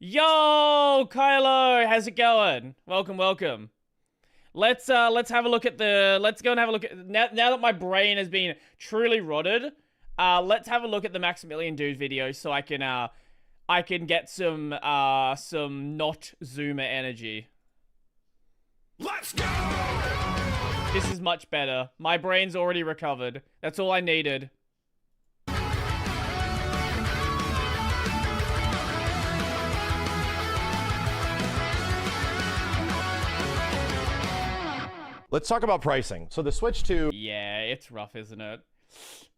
Yo, Kylo, how's it going? Welcome. Let's have a look at the. Let's go and have a look at now that my brain has been truly rotted. Let's have a look at the Maximilian Dude video so I can get some not Zoomer energy. Let's go! This is much better. My brain's already recovered. That's all I needed. Let's talk about pricing. So the Switch 2... Yeah, it's rough, isn't it?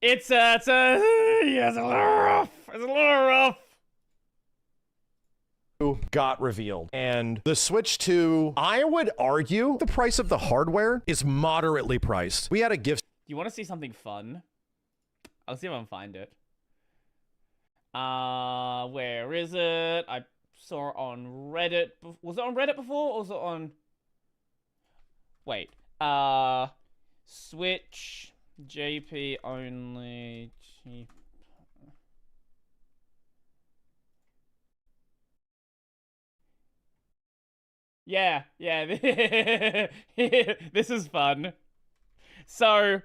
It's a little rough. It's a little rough. got revealed. And the Switch 2, I would argue the price of the hardware is moderately priced. We had a gift... Do you want to see something fun? I'll see if I can find it. Where is it? I saw it on Reddit. Was it on Reddit before, or was it on... Wait. Switch JP only cheap. Yeah. This is fun. So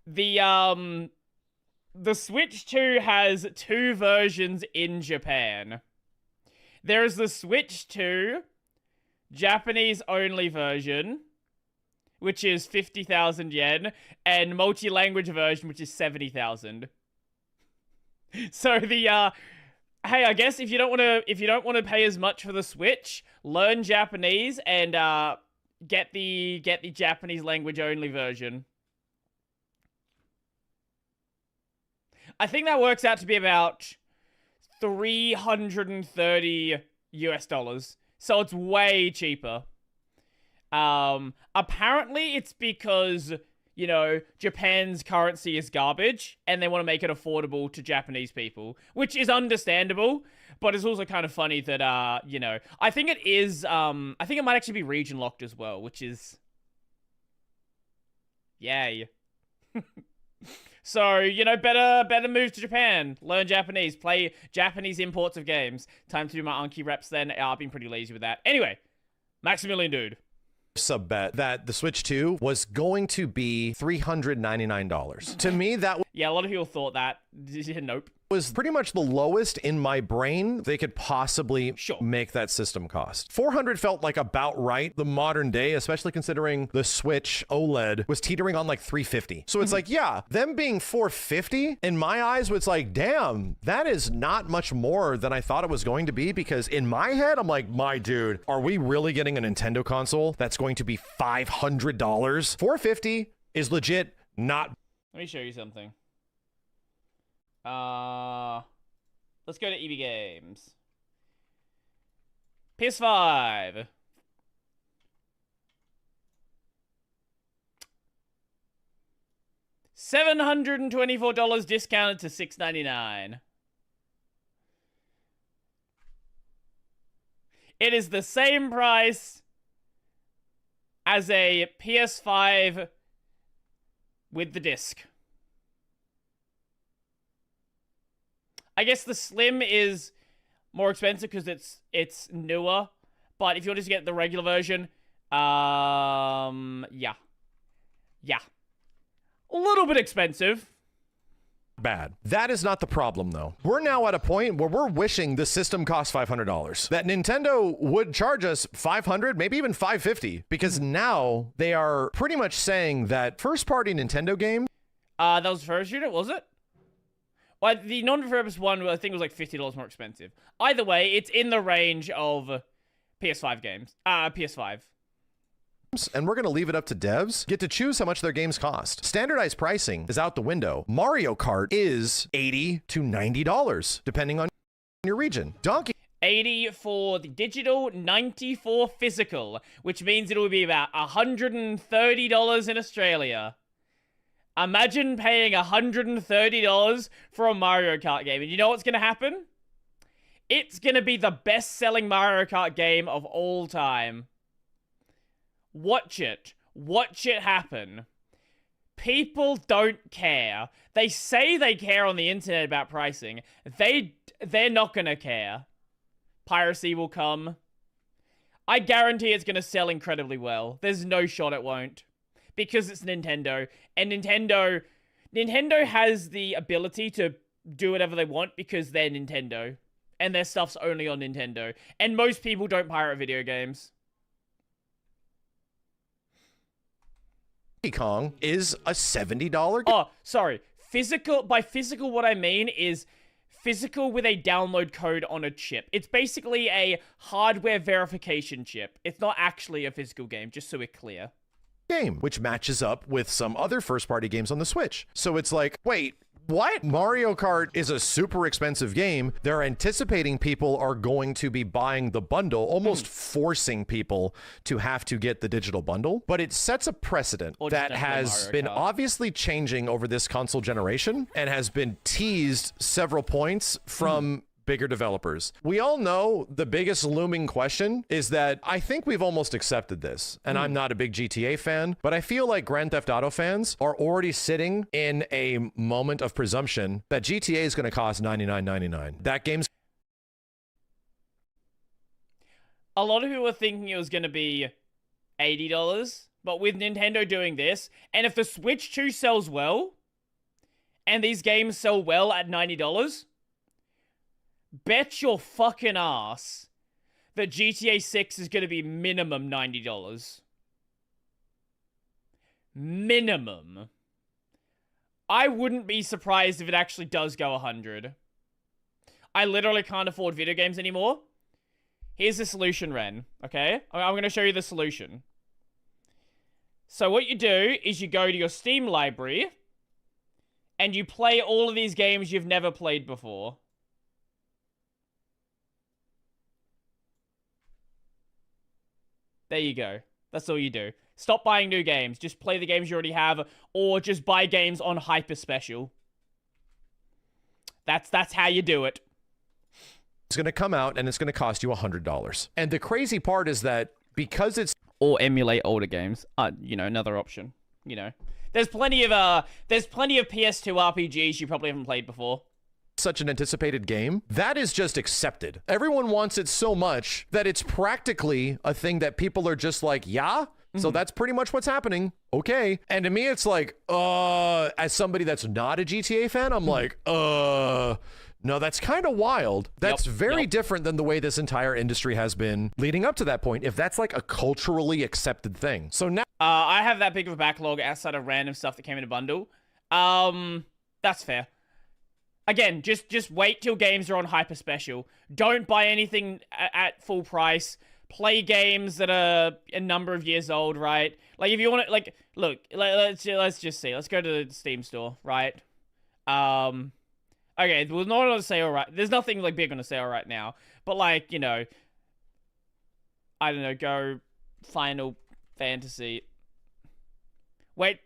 the Switch 2 has two versions in Japan. There's the Switch 2 Japanese only version, which is 50,000 yen, and multi-language version, which is 70,000. So the hey, I guess if you don't want to pay as much for the Switch, learn Japanese and get the Japanese language only version. I think that works out to be about $330 US. So it's way cheaper. Apparently it's because, you know, Japan's currency is garbage and they want to make it affordable to Japanese people, which is understandable, but it's also kind of funny that, you know, I think it is, I think it might actually be region locked as well, which is, yay. So, you know, better move to Japan, learn Japanese, play Japanese imports of games. Time to do my Anki reps then. I've been pretty lazy with that. Anyway, Maximilian Dude. Sub bet that the Switch 2 was going to be $399. To me, that yeah, a lot of people thought that. Nope. was pretty much the lowest in my brain they could possibly Sure. make that system cost. 400 felt like about right. The modern day, especially considering the Switch OLED was teetering on like 350. So it's like, yeah, them being 450 in my eyes was like, damn, that is not much more than I thought it was going to be, because in my head, I'm like, my dude, are we really getting a Nintendo console that's going to be $500? 450 is legit not. Let me show you something. Let's go to EB Games. PS5. $724 discounted to $699. It is the same price as a PS5 with the disc. I guess the Slim is more expensive because it's newer, but if you want to get the regular version, yeah. A little bit expensive. Bad. That is not the problem, though. We're now at a point where we're wishing the system costs $500. That Nintendo would charge us $500, maybe even $550, because now they are pretty much saying that first-party Nintendo game. That was the first unit, was it? Well, the non-refurbished one, I think, was like $50 more expensive. Either way, it's in the range of PS5 games. PS5. And we're going to leave it up to devs, get to choose how much their games cost. Standardized pricing is out the window. Mario Kart is $80 to $90, depending on your region. Donkey 80 for the digital, 90 for physical, which means it'll be about $130 in Australia. Imagine paying $130 for a Mario Kart game. And you know what's going to happen? It's going to be the best-selling Mario Kart game of all time. Watch it. Watch it happen. People don't care. They say they care on the internet about pricing. They're not going to care. Piracy will come. I guarantee it's going to sell incredibly well. There's no shot it won't. Because it's Nintendo. And Nintendo has the ability to do whatever they want because they're Nintendo. And their stuff's only on Nintendo. And most people don't pirate video games. Donkey Kong is a $70 game. Oh, sorry. Physical, by physical, what I mean is physical with a download code on a chip. It's basically a hardware verification chip. It's not actually a physical game, just so we're clear. Game, which matches up with some other first-party games on the Switch. So it's like, wait, what? Mario Kart is a super expensive game. They're anticipating people are going to be buying the bundle, almost forcing people to have to get the digital bundle. But it sets a precedent that has been obviously changing over this console generation and has been teased several points from bigger developers. We all know the biggest looming question is that I think we've almost accepted this, and I'm not a big GTA fan, but I feel like Grand Theft Auto fans are already sitting in a moment of presumption that GTA is going to cost $99.99. That game's... A lot of people were thinking it was going to be $80, but with Nintendo doing this, and if the Switch 2 sells well, and these games sell well at $90, bet your fucking ass that GTA 6 is going to be minimum $90. Minimum. I wouldn't be surprised if it actually does go 100. I literally can't afford video games anymore. Here's the solution, Ren. Okay? I'm going to show you the solution. So what you do is you go to your Steam library and you play all of these games you've never played before. There you go. That's all you do. Stop buying new games. Just play the games you already have, or just buy games on Hyper Special. That's how you do it. It's going to come out and it's going to cost you $100. And the crazy part is that because it's... Or emulate older games. You know, another option. You know. There's plenty of PS2 RPGs you probably haven't played before. Such an anticipated game, that is just accepted. Everyone wants it so much that it's practically a thing that people are just like, yeah, so that's pretty much what's happening. Okay. And to me, it's like, as somebody that's not a GTA fan, I'm like, no, that's kind of wild. That's very different than the way this entire industry has been leading up to that point, if that's like a culturally accepted thing. So now I have that big of a backlog outside of random stuff that came in a bundle. That's fair. Again, just wait till games are on Hyper Special. Don't buy anything at full price. Play games that are a number of years old, right? Like, if you want to, like, look, let's just see. Let's go to the Steam store, right? Okay, we're not on sale right. There's nothing, like, big on a sale right now. But, like, you know, I don't know, go Final Fantasy. Wait,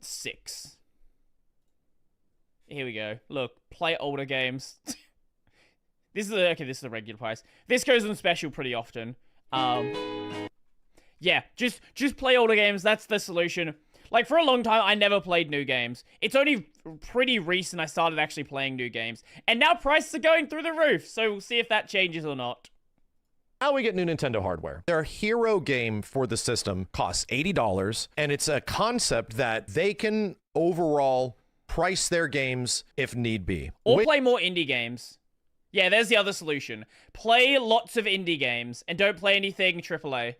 6. Here we go. Look, play older games. This is the regular price. This goes on special pretty often. Yeah, just play older games. That's the solution. Like, for a long time, I never played new games. It's only pretty recent I started actually playing new games. And now prices are going through the roof. So we'll see if that changes or not. Now we get new Nintendo hardware. Their hero game for the system costs $80, and it's a concept that they can overall price their games if need be. Or play more indie games. Yeah, there's the other solution. Play lots of indie games and don't play anything AAA.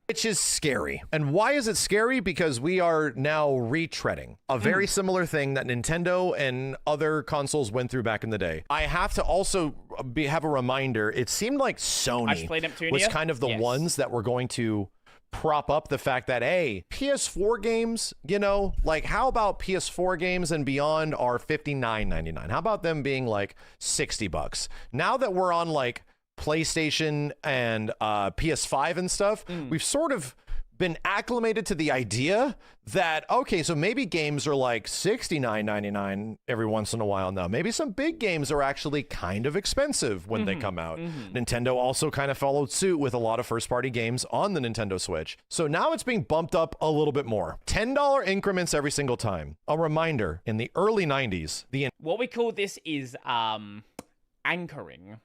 Which is scary. And why is it scary? Because we are now retreading a very similar thing that Nintendo and other consoles went through back in the day. I have to also have a reminder. It seemed like Sony was kind of the ones that were going to prop up the fact that, hey, PS4 games, you know, like, how about PS4 games and beyond are $59.99? How about them being like $60? Now that we're on like PlayStation and PS5 and stuff, we've sort of been acclimated to the idea that, okay, so maybe games are like $69.99 every once in a while now. Maybe some big games are actually kind of expensive when they come out. Nintendo also kind of followed suit with a lot of first-party games on the Nintendo Switch. So now it's being bumped up a little bit more. $10 increments every single time. A reminder, in the early 90s, what we call this is anchoring.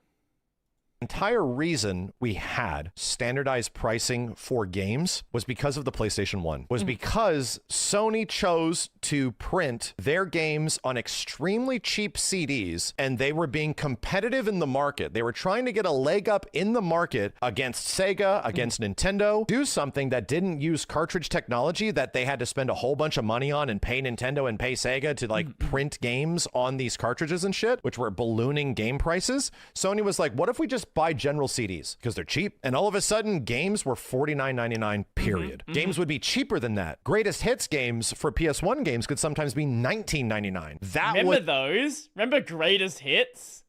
Entire reason we had standardized pricing for games was because of the PlayStation 1, was because Sony chose to print their games on extremely cheap CDs, and they were being competitive in the market. They were trying to get a leg up in the market against Sega, against Nintendo, do something that didn't use cartridge technology that they had to spend a whole bunch of money on and pay Nintendo and pay Sega to like print games on these cartridges and shit, which were ballooning game prices. Sony was like, what if we just buy general CDs because they're cheap? And all of a sudden games were $49.99 period. Games would be cheaper than that. Greatest hits games for PS1 games could sometimes be $19.99. Remember those? Remember greatest hits?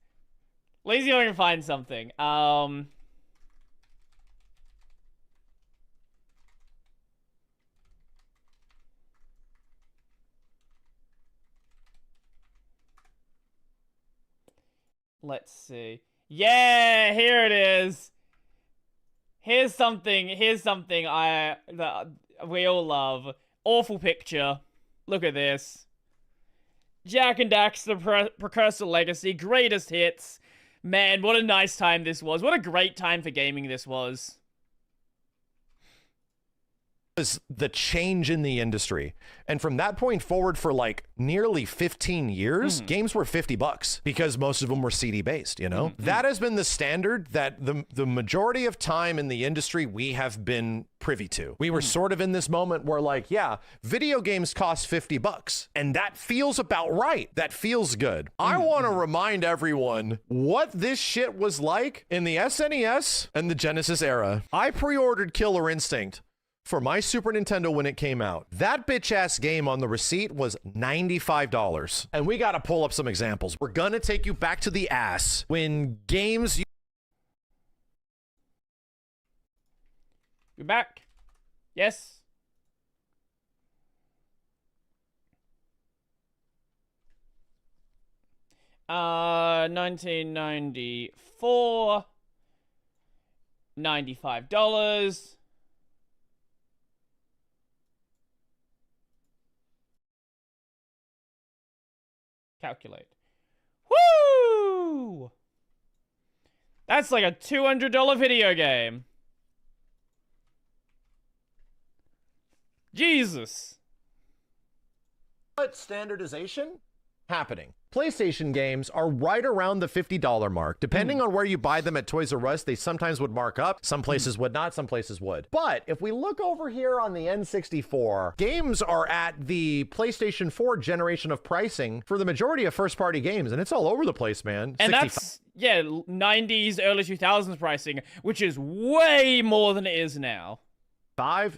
Lazy, I can find something. Let's see. Yeah, here it is. Here's something that we all love. Awful picture. Look at this. Jak and Daxter Precursor Legacy, greatest hits. Man, what a nice time this was. What a great time for gaming this was. Was the change in the industry, and from that point forward for like nearly 15 years games were $50 because most of them were CD based, you know. That has been the standard that the majority of time in the industry we have been privy to. We were sort of in this moment where like, yeah, video games cost $50 and that feels about right. That feels good. I want to remind everyone what this shit was like in the SNES and the Genesis era. I pre-ordered Killer Instinct for my Super Nintendo when it came out. That bitch-ass game on the receipt was $95. And we got to pull up some examples. We're going to take you back to the ass when games... You're back. Yes. Uh, 1994. $95. Calculate. Woo! That's like a $200 video game. Jesus. But standardization happening. PlayStation games are right around the $50 mark. Depending on where you buy them at Toys R Us, they sometimes would mark up. Some places would not, some places would. But if we look over here on the N64, games are at the PlayStation 4 generation of pricing for the majority of first-party games, and it's all over the place, man. And that's, yeah, 90s, early 2000s pricing, which is way more than it is now.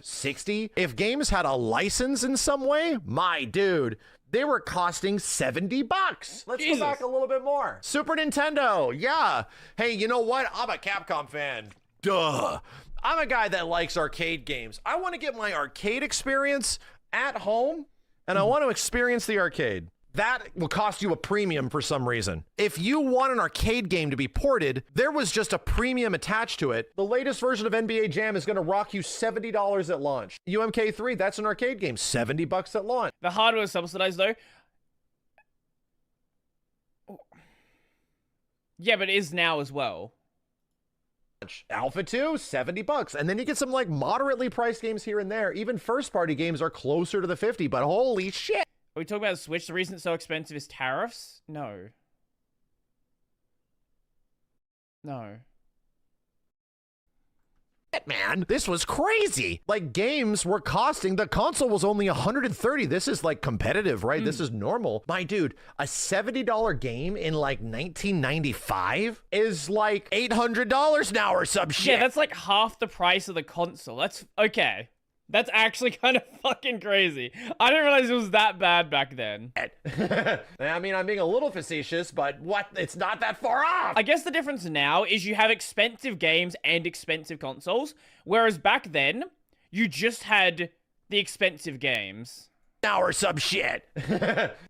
60. If games had a license in some way, my dude, they were costing $70. Let's go back a little bit more. Super Nintendo, yeah. Hey, you know what? I'm a Capcom fan. Duh. I'm a guy that likes arcade games. I want to get my arcade experience at home, and I want to experience the arcade. That will cost you a premium for some reason. If you want an arcade game to be ported, there was just a premium attached to it. The latest version of NBA Jam is going to rock you $70 at launch. UMK3, that's an arcade game, $70 at launch. The hardware is subsidized though. Yeah, but it is now as well. Alpha 2, $70. And then you get some like moderately priced games here and there. Even first party games are closer to the 50, but holy shit. Are we talking about Switch? The reason it's so expensive is tariffs? No. No. Man, this was crazy. Like games were costing, the console was only $130. This is like competitive, right? This is normal. My dude, a $70 game in like 1995 is like $800 now or some shit. Yeah, that's like half the price of the console. That's okay. That's actually kind of fucking crazy. I didn't realize it was that bad back then. I mean, I'm being a little facetious, but what? It's not that far off. I guess the difference now is you have expensive games and expensive consoles, whereas back then, you just had the expensive games. Now or some shit.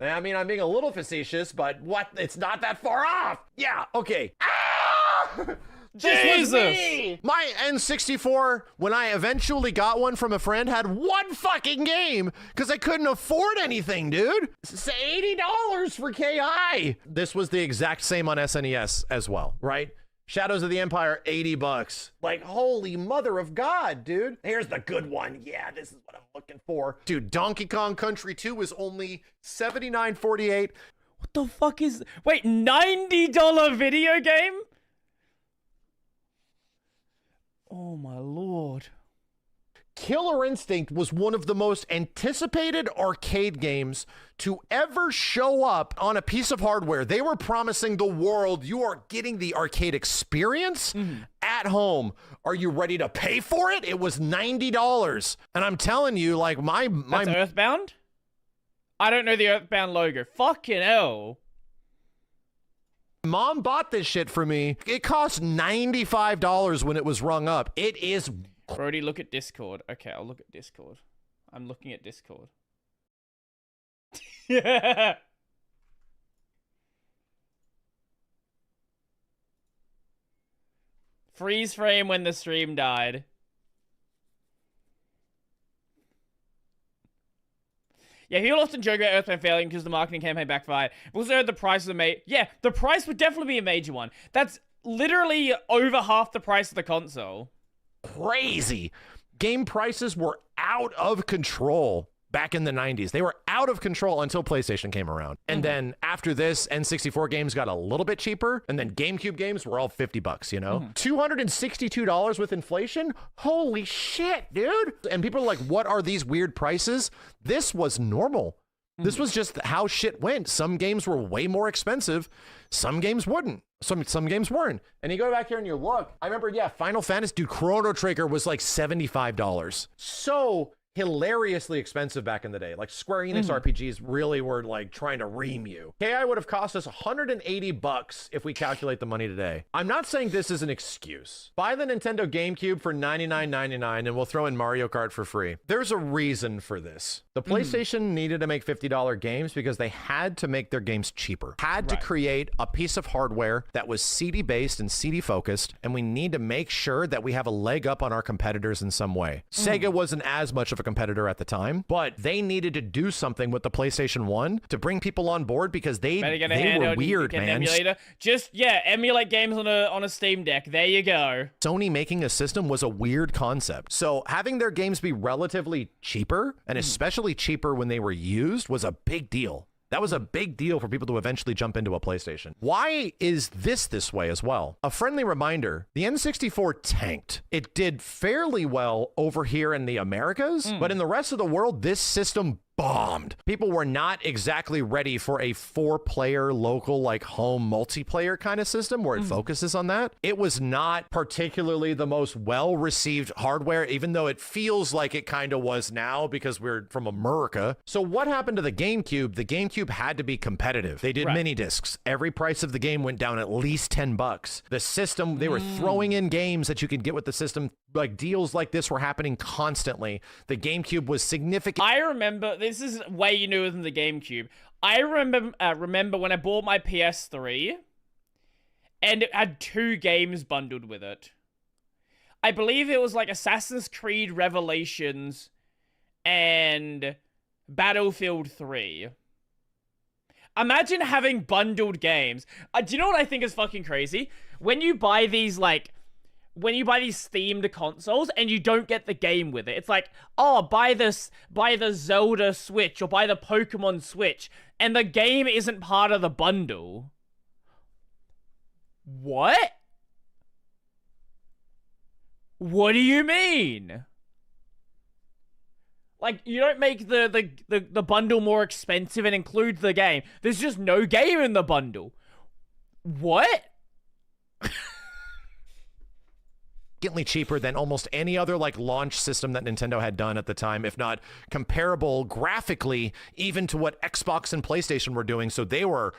I mean, I'm being a little facetious, but what? It's not that far off. Yeah, okay. Ah! Jesus! My N64, when I eventually got one from a friend, had one fucking game because I couldn't afford anything, dude. It's $80 for KI. This was the exact same on SNES as well, right? Shadows of the Empire, $80. Like, holy mother of God, dude. Here's the good one. Yeah, this is what I'm looking for. Dude, Donkey Kong Country 2 is only $79.48. What the fuck is... Wait, $90 video game? Oh my lord. Killer Instinct was one of the most anticipated arcade games to ever show up on a piece of hardware. They were promising the world, you are getting the arcade experience at home. Are you ready to pay for it? It was $90. And I'm telling you, like, That's Earthbound? I don't know the Earthbound logo. Fucking hell. Mom bought this shit for me. It cost $95 when it was rung up. It is... Brodie, look at Discord. Okay, I'll look at Discord. I'm looking at Discord. Yeah. Freeze frame when the stream died. Yeah, people often joke about Earthbound failing because the marketing campaign backfired. We also heard the price of the Yeah, the price would definitely be a major one. That's literally over half the price of the console. Crazy. Game prices were out of control back in the 90s. They were out of control until PlayStation came around. And then after this, N64 games got a little bit cheaper, and then GameCube games were all $50, you know? $262 with inflation? Holy shit, dude. And people are like, what are these weird prices? This was normal. This was just how shit went. Some games were way more expensive. Some games wouldn't. Some games weren't. And you go back here and you look. I remember, yeah, Final Fantasy, dude, Chrono Trigger was like $75. So hilariously expensive back in the day. Like Square Enix RPGs really were like trying to ream you. KI would have cost us $180 if we calculate the money today. I'm not saying this is an excuse. Buy the Nintendo GameCube for $99.99 and we'll throw in Mario Kart for free. There's a reason for this. The PlayStation needed to make $50 games because they had to make their games cheaper. Had to create a piece of hardware that was CD based and CD focused, and we need to make sure that we have a leg up on our competitors in some way. Sega wasn't as much of a competitor at the time, but they needed to do something with the PlayStation 1 to bring people on board because they were weird, man. Emulator. Just, emulate games on a Steam Deck. There you go. Sony making a system was a weird concept. So having their games be relatively cheaper, and especially cheaper when they were used, was a big deal. That was a big deal for people to eventually jump into a PlayStation. Why is this way as well? A friendly reminder, the N64 tanked. It did fairly well over here in the Americas, but in the rest of the world, this system bombed. People were not exactly ready for a 4-player local, like home multiplayer kind of system where it focuses on that. It was not particularly the most well-received hardware, even though it feels like it kind of was now because we're from America. So what happened to the GameCube? The GameCube had to be competitive. They did mini discs. Every price of the game went down at least $10. The system, they were throwing in games that you could get with the system. Like deals like this were happening constantly. The GameCube was significant. I remember, this is way newer than the GameCube. I remember when I bought my PS3 and it had 2 games bundled with it. I believe it was like Assassin's Creed Revelations and Battlefield 3. Imagine having bundled games. Do you know what I think is fucking crazy? When you buy these themed consoles and you don't get the game with it. It's like, oh, buy the Zelda Switch or buy the Pokemon Switch, and the game isn't part of the bundle. What? What do you mean? Like, you don't make the bundle more expensive and include the game. There's just no game in the bundle. What? Cheaper than almost any other like launch system that Nintendo had done at the time, if not comparable graphically even to what Xbox and PlayStation were doing. So they were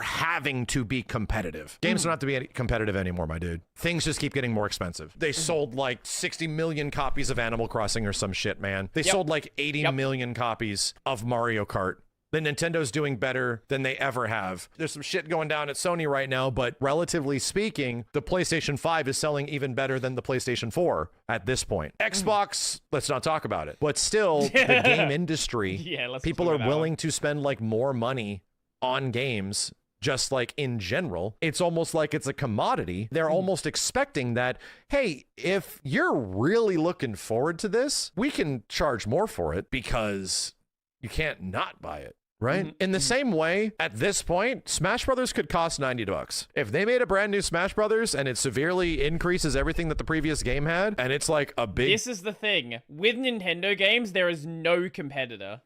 having to be competitive. Games don't have to be competitive anymore, my dude. Things just keep getting more expensive. They sold like 60 million copies of Animal Crossing or some shit, man. They sold like 80 million copies of Mario Kart. The Nintendo's doing better than they ever have. There's some shit going down at Sony right now, but relatively speaking, the PlayStation 5 is selling even better than the PlayStation 4 at this point. Xbox, let's not talk about it. But still, the game industry, people are willing to spend like more money on games just like in general. It's almost like it's a commodity. They're almost expecting that, hey, if you're really looking forward to this, we can charge more for it because you can't not buy it. Right? In the same way, at this point, Smash Brothers could cost $90. If they made a brand new Smash Brothers and it severely increases everything that the previous game had, and it's like a big... This is the thing. With Nintendo games, there is no competitor.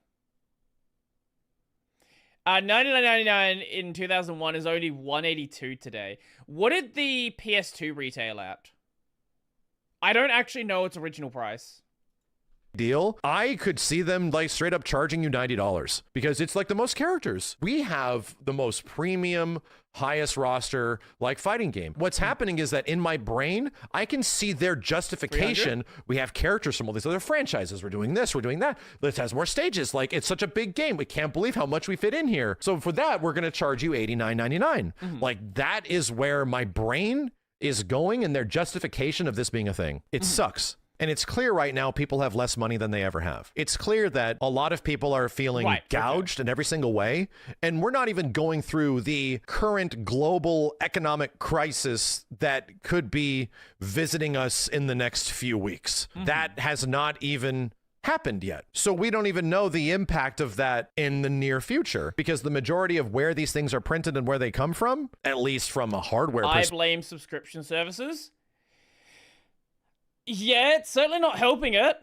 $99.99 in 2001 is only $182 today. What did the PS2 retail at? I don't actually know its original price. Deal. I could see them like straight up charging you $90 because it's like the most characters. We have the most premium, highest roster like fighting game. What's happening is that in my brain, I can see their justification. 300? We have characters from all these other franchises. We're doing this, we're doing that. This has more stages. Like, it's such a big game. We can't believe how much we fit in here. So for that, we're going to charge you $89.99. Like, that is where my brain is going and their justification of this being a thing. It sucks. And it's clear right now people have less money than they ever have. It's clear that a lot of people are feeling gouged in every single way. And we're not even going through the current global economic crisis that could be visiting us in the next few weeks. That has not even happened yet. So we don't even know the impact of that in the near future because the majority of where these things are printed and where they come from, at least from a hardware perspective, I blame subscription services. Yeah, it's certainly not helping it.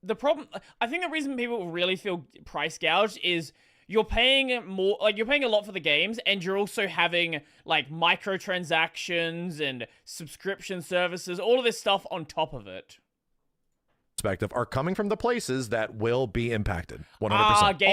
The problem, I think the reason people really feel price gouged is you're paying more, like you're paying a lot for the games and you're also having like microtransactions and subscription services, all of this stuff on top of it. Perspective are coming from the places that will be impacted 100%.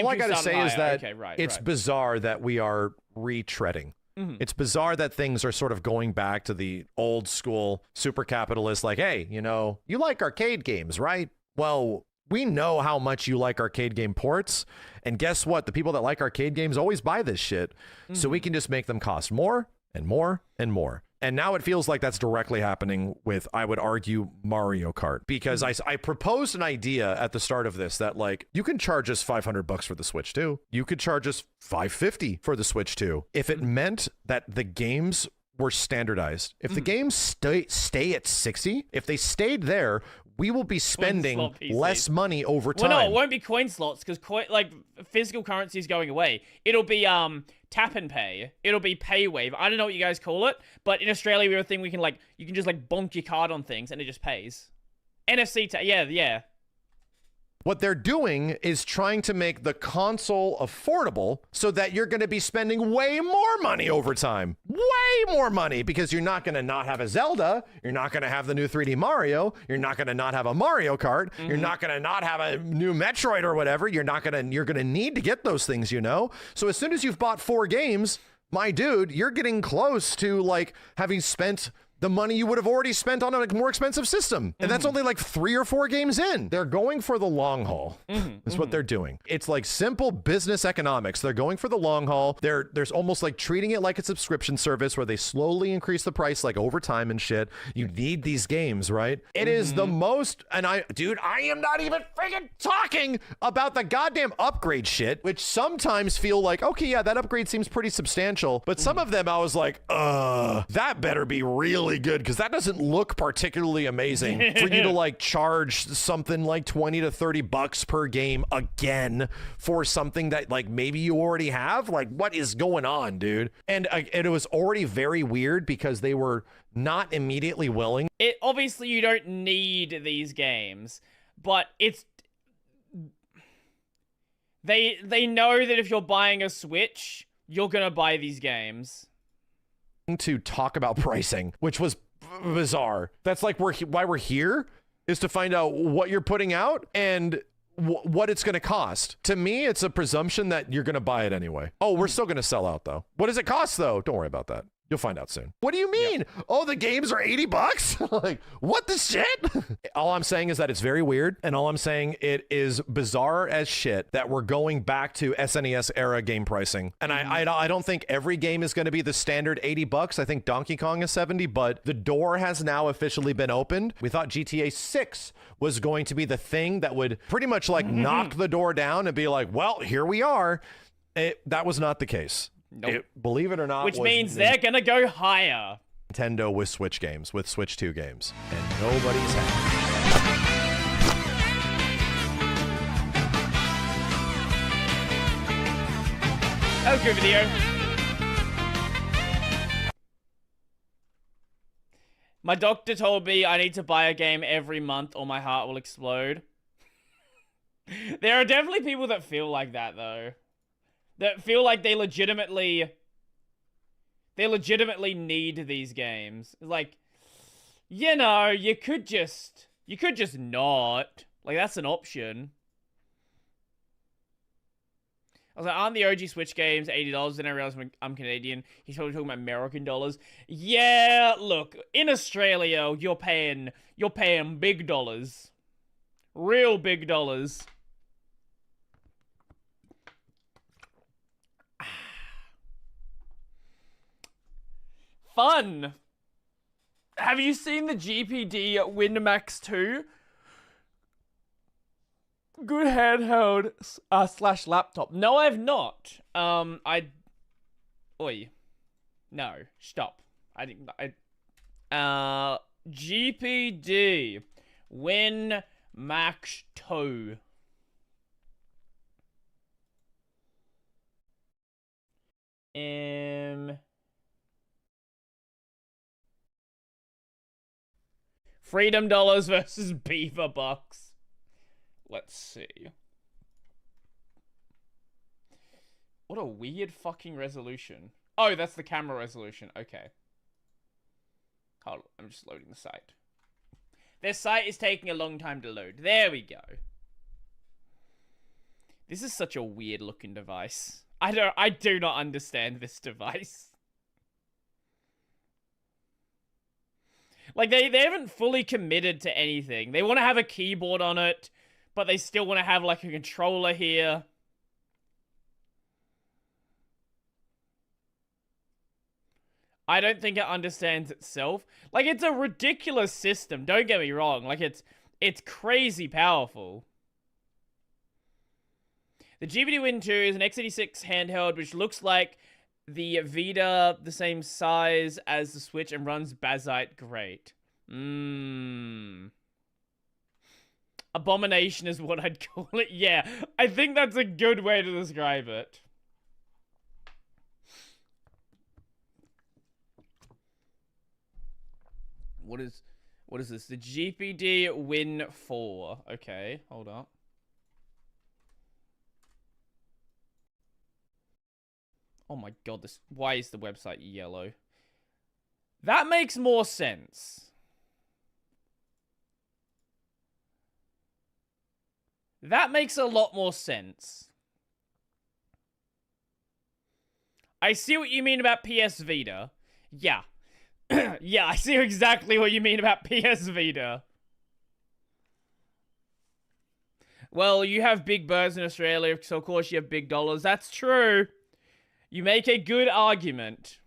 All I gotta say is that it's bizarre that we are retreading. It's bizarre that things are sort of going back to the old school super capitalist, like, hey, you know, you like arcade games, right? Well, we know how much you like arcade game ports. And guess what? The people that like arcade games always buy this shit. So we can just make them cost more and more and more. And now it feels like that's directly happening with, I would argue, Mario Kart. Because I proposed an idea at the start of this that, like, you can charge us $500 for the Switch 2. You could charge us $550 for the Switch 2. If it meant that the games were standardized. If the games stay at 60, if they stayed there, we will be spending less money over time. Well, no, it won't be coin slots because like physical currency is going away. It'll be tap and pay. It'll be pay wave. I don't know what you guys call it, but in Australia we have a thing we can like you can just like bonk your card on things and it just pays. NFC yeah. What they're doing is trying to make the console affordable so that you're going to be spending way more money over time. Way more money because you're not going to not have a Zelda. You're not going to have the new 3D Mario. You're not going to not have a Mario Kart. You're not going to not have a new Metroid or whatever. You're going to need to get those things, you know? So as soon as you've bought 4 games, my dude, you're getting close to like having spent the money you would have already spent on a more expensive system. And that's only like 3 or 4 games in. They're going for the long haul. That's what they're doing. It's like simple business economics. They're going for the long haul. There's almost like treating it like a subscription service where they slowly increase the price like over time and shit. You need these games, right? It is the most, and I am not even freaking talking about the goddamn upgrade shit, which sometimes feel like, okay, yeah, that upgrade seems pretty substantial. But some of them I was like, that better be really good because that doesn't look particularly amazing for you to like charge something like $20 to $30 per game again for something that like maybe you already have. Like, what is going on, dude? And it was already very weird because they were not immediately willing. Obviously you don't need these games, but it's they know that if you're buying a Switch, you're gonna buy these games. To talk about pricing, which was bizarre. That's like why we're here is to find out what you're putting out and what it's going to cost. To me, it's a presumption that you're going to buy it anyway. Oh, we're still going to sell out though. What does it cost though? Don't worry about that. You'll find out soon. What do you mean? Yep. Oh, the games are $80? Like, what the shit? All I'm saying is that it's very weird. And all I'm saying, it is bizarre as shit that we're going back to SNES era game pricing. And I don't think every game is going to be the standard $80. I think Donkey Kong is 70, but the door has now officially been opened. We thought GTA 6 was going to be the thing that would pretty much like knock the door down and be like, well, here we are. That was not the case. Nope. Believe it or not, Which was means they're gonna go higher. Nintendo with Switch games, with Switch 2 games, and nobody's happy. That was a good video. My doctor told me I need to buy a game every month or my heart will explode. There are definitely people that feel like that, though. That feel like they legitimately need these games. Like, you know, you could just not. Like, that's an option. I was like, aren't the OG Switch games $80? Then I realized I'm Canadian. He's probably talking about American dollars. Yeah, look, in Australia, you're paying big dollars. Real big dollars. Fun. Have you seen the GPD WinMax 2? Good handheld / laptop. No, I've not. Oi. No, stop. GPD WinMax 2. Freedom dollars versus Beaver bucks. Let's see. What a weird fucking resolution. Oh, that's the camera resolution. Okay. Hold on, I'm just loading the site. Their site is taking a long time to load. There we go. This is such a weird looking device. I do not understand this device. Like, they haven't fully committed to anything. They want to have a keyboard on it, but they still want to have, like, a controller here. I don't think it understands itself. Like, it's a ridiculous system, don't get me wrong. Like, it's crazy powerful. The GPD Win 2 is an x86 handheld, which looks like the Vita, the same size as the Switch, and runs Bazite great. Abomination is what I'd call it. Yeah, I think that's a good way to describe it. What is this? The GPD Win 4. Okay, hold up. Oh my god, why is the website yellow? That makes more sense. That makes a lot more sense. I see what you mean about PS Vita. Yeah. Yeah, I see exactly what you mean about PS Vita. Well, you have big birds in Australia, so of course you have big dollars. That's true. You make a good argument.